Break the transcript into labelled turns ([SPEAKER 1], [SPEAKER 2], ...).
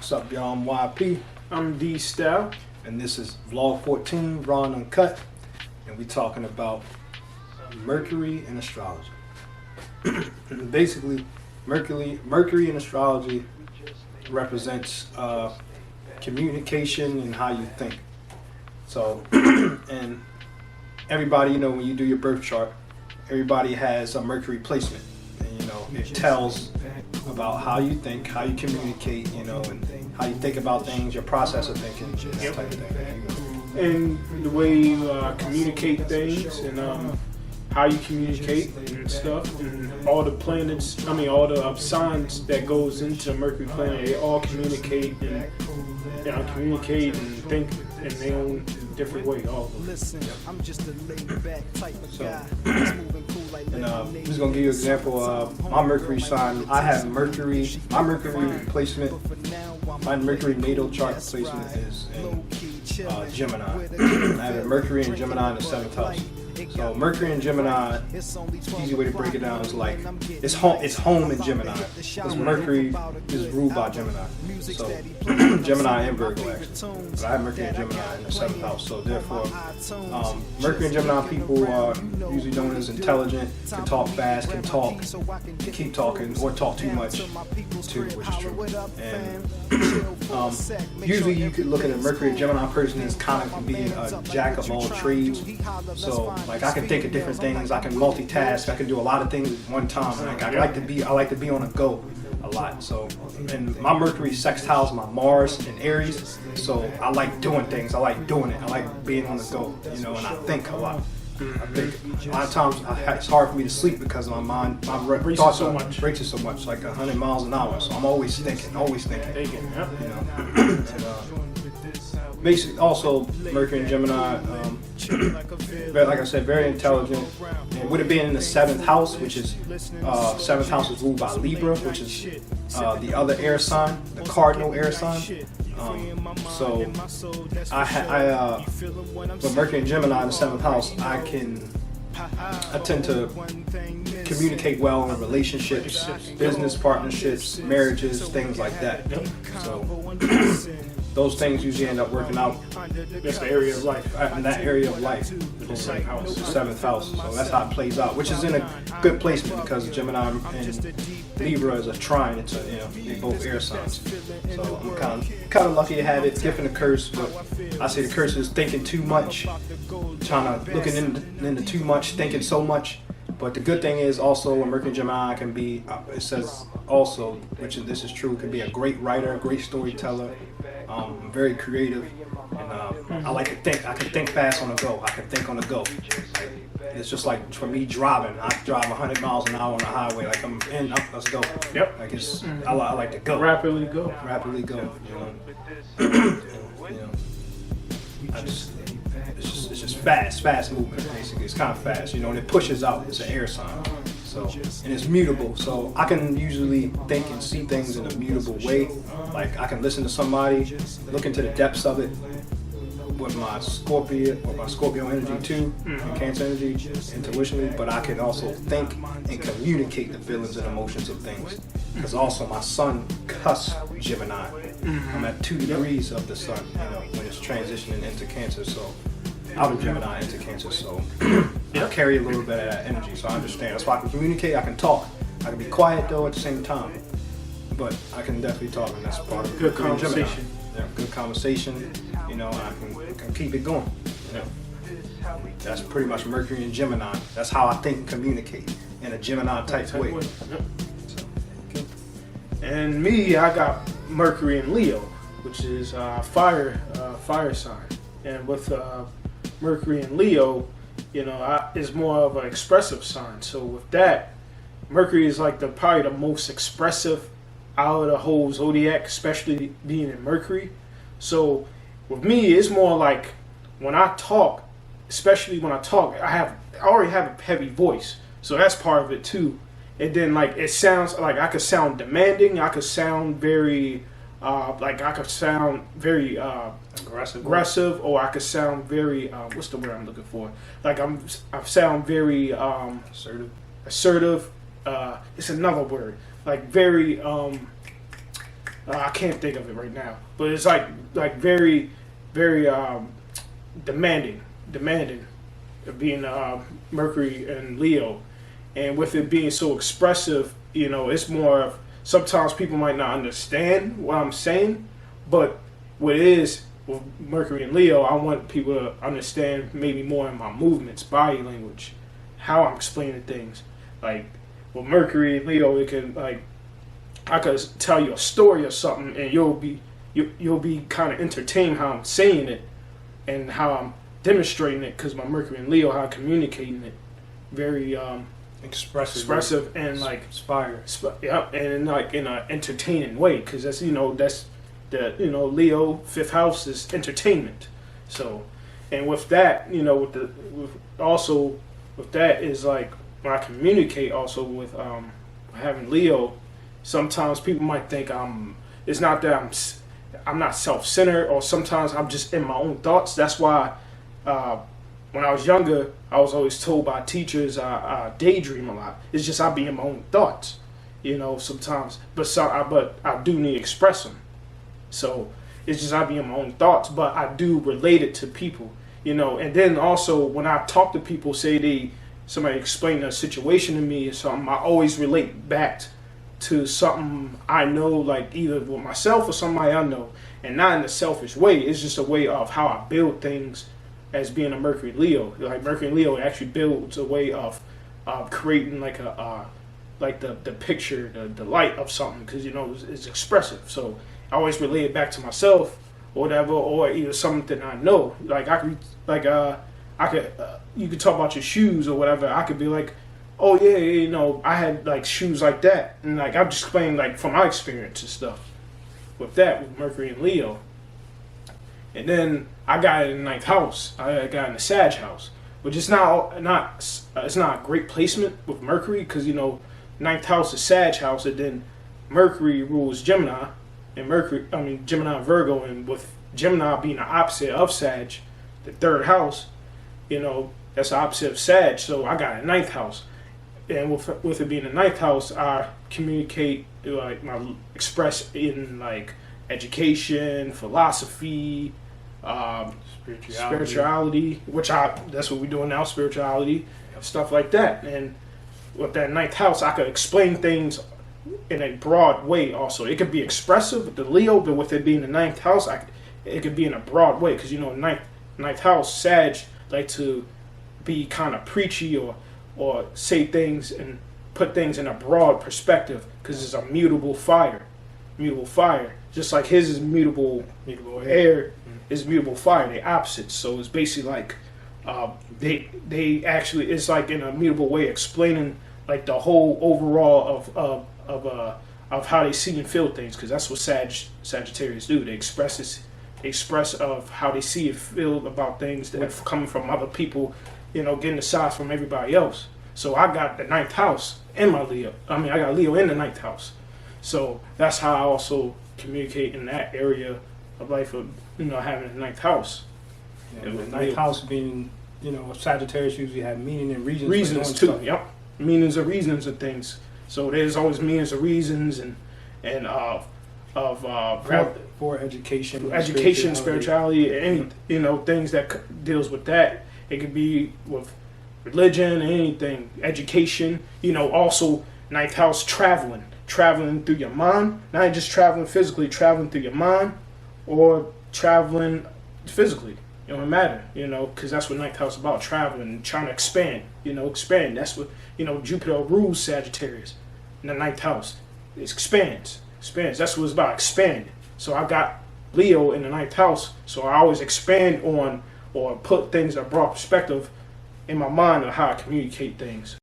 [SPEAKER 1] What's up, y'all? I'm YP,
[SPEAKER 2] I'm D Style.
[SPEAKER 1] and this is Vlog 14, Raw and Uncut, and we're talking about Mercury and astrology. Basically, Mercury in astrology represents communication and how you think. So, and everybody, you know, when you do your birth chart, everybody has a Mercury placement. And, you know, it tells about how you think, how you communicate, you know, and how you think about things, your process of thinking, and that type of thing.
[SPEAKER 2] And the way you communicate things and how you communicate and stuff. And all the planets, all the signs that goes into the Mercury planet, they all communicate and communicate and think in their own different way. All of them.
[SPEAKER 1] So, and I'm just gonna give you an example of my Mercury sign. I have Mercury. My Mercury placement, my Mercury natal chart placement is in Gemini. I have a Mercury and Gemini in the 7th house. So Mercury and Gemini, easy way to break it down is like it's home in Gemini because Mercury is ruled by Gemini. So Gemini and Virgo actually. But I have Mercury and Gemini in the 7th house. So therefore, Mercury and Gemini people are usually known as intelligent, can talk fast, can talk, keep talking, or talk too much too, which is true. And usually you could look at a Mercury and Gemini person as kind of being a jack of all trades. So like I can think of different things, I can multitask, I can do a lot of things at one time. Like I like to be on a go a lot. So and my Mercury sextiles my Mars in Aries, so I like doing things, I like doing it, I like being on the go, you know, and I think a lot. I think a lot of times it's hard for me to sleep because my mind, my thoughts races so much, like 100 miles an hour. So I'm always thinking, you know. And, basically, also Mercury and Gemini, like I said, very intelligent. And with it being in the 7th house, which is 7th house is ruled by Libra, which is the other air sign, the cardinal air sign. So with Mercury and Gemini in the 7th house, I tend to communicate well in relationships, business partnerships, marriages, things like that. So those things usually end up working out.
[SPEAKER 2] That's the area of life.
[SPEAKER 1] In that area of life, the 7th house. So that's how it plays out, which is in a good placement because Gemini and Libra is a trine. It's they both air signs. So I'm kind of lucky to have it. Gift and a curse, but I say the curse is thinking too much, looking into too much, thinking so much. But the good thing is also a Mercury and Gemini can be, it says also, this is true, can be a great writer, a great storyteller, very creative, and I like to think. I can think fast on the go. I can think on the go. It's just like for me driving. I drive 100 miles an hour on the highway. Like I'm in, let's go.
[SPEAKER 2] Yep.
[SPEAKER 1] Like I like to go.
[SPEAKER 2] Rapidly go.
[SPEAKER 1] You know. It's just fast movement, basically. It's kind of fast, you know, and it pushes out. It's an air sign. So, and it's mutable. So I can usually think and see things in a mutable way. Like I can listen to somebody, look into the depths of it with my Scorpio energy too, and Cancer energy, intuitionally, but I can also think and communicate the feelings and emotions of things. Because also my sun cusps Gemini. I'm at 2 degrees of the sun, you know, when it's transitioning into Cancer. So out of Gemini into Cancer, so I carry a little bit of that energy, so I understand. That's why I can communicate, I can talk. I can be quiet though at the same time, but I can definitely talk, and that's part of
[SPEAKER 2] good conversation.
[SPEAKER 1] Yeah, good conversation, you know, I can keep it going, you know. That's pretty much Mercury and Gemini. That's how I think and communicate in a Gemini type way.
[SPEAKER 2] Yep. So, okay. And me, I got Mercury in Leo, which is fire sign, and with Mercury in Leo, you know, is more of an expressive sign. So with that, Mercury is like probably the most expressive out of the whole zodiac, especially being in Mercury. So with me, it's more like when I talk, especially when I talk, I already have a heavy voice, so that's part of it too. And then like it sounds like I could sound demanding, I could sound very aggressive, or I could sound very what's the word I'm looking for? Like I sound very assertive. It's another word. Like very I can't think of it right now, but it's like very, very demanding of being Mercury and Leo, and with it being so expressive, it's more of sometimes people might not understand what I'm saying, but what it is with Mercury and Leo, I want people to understand maybe more in my movements, body language, how I'm explaining things. Like with Mercury and Leo, it can I could tell you a story or something, and you'll be kind of entertained how I'm saying it and how I'm demonstrating it, because my Mercury and Leo, how I'm communicating it, very expressive and
[SPEAKER 1] inspire.
[SPEAKER 2] Yeah, and like in an entertaining way, because that's the Leo fifth house is entertainment. So, and with that, with that is like when I communicate also with having Leo. Sometimes people might think it's not that I'm not self-centered, or sometimes I'm just in my own thoughts. That's why when I was younger, I was always told by teachers I daydream a lot. It's just I be in my own thoughts, sometimes. But I do need to express them. So it's just I be in my own thoughts, but I do relate it to people, And then also when I talk to people, say somebody explain a situation to me or something, I always relate back to something I know, like either with myself or somebody I know, and not in a selfish way. It's just a way of how I build things as being a Mercury Leo. Like Mercury Leo actually builds a way of creating like the picture, the light of something, because it's expressive. So I always relate it back to myself or whatever, or either something I know. Like you could talk about your shoes or whatever. I could be like, oh yeah, I had like shoes like that, and like I'm just explaining like from my experience and stuff with Mercury and Leo. And then I got it in the ninth house. I got in the Sag house, which is it's not a great placement with Mercury, because ninth house is Sag house, and then Mercury rules Gemini, and Gemini and Virgo, and with Gemini being the opposite of Sag, the third house, that's the opposite of Sag. So I got a ninth house. And with it being the ninth house, I communicate, express in like education, philosophy, spirituality, that's what we're doing now, spirituality, stuff like that. And with that ninth house, I could explain things in a broad way also. It could be expressive with the Leo, but with it being the ninth house, it could be in a broad way, because ninth house, Sag, like to be kind of preachy or say things and put things in a broad perspective, because it's a mutable fire. Just like his is mutable air is mutable fire. They opposites. So it's basically like they actually, it's like in a mutable way explaining like the whole overall of how they see and feel things, because that's what Sagittarius do. They express of how they see and feel about things that are coming from other people, getting the sides from everybody else. So I got the ninth house in my Leo. I got Leo in the ninth house. So that's how I also communicate in that area of life of, having the ninth house.
[SPEAKER 1] Yeah, the ninth house being, Sagittarius usually have meaning and reasons.
[SPEAKER 2] Reasons too, stuff. Yep. Meanings and reasons of things. So there's always meanings and reasons and
[SPEAKER 1] for education,
[SPEAKER 2] spirituality, any things that deals with that. It could be with religion, anything, education. Also ninth house, traveling through your mind. Not just traveling physically, traveling through your mind, or traveling physically. It don't matter, because that's what ninth house is about, traveling, trying to expand. Expand. That's what Jupiter rules Sagittarius in the ninth house. It expands. That's what it's about, expand. So I got Leo in the ninth house, so I always expand on or put things in a broad perspective in my mind of how I communicate things.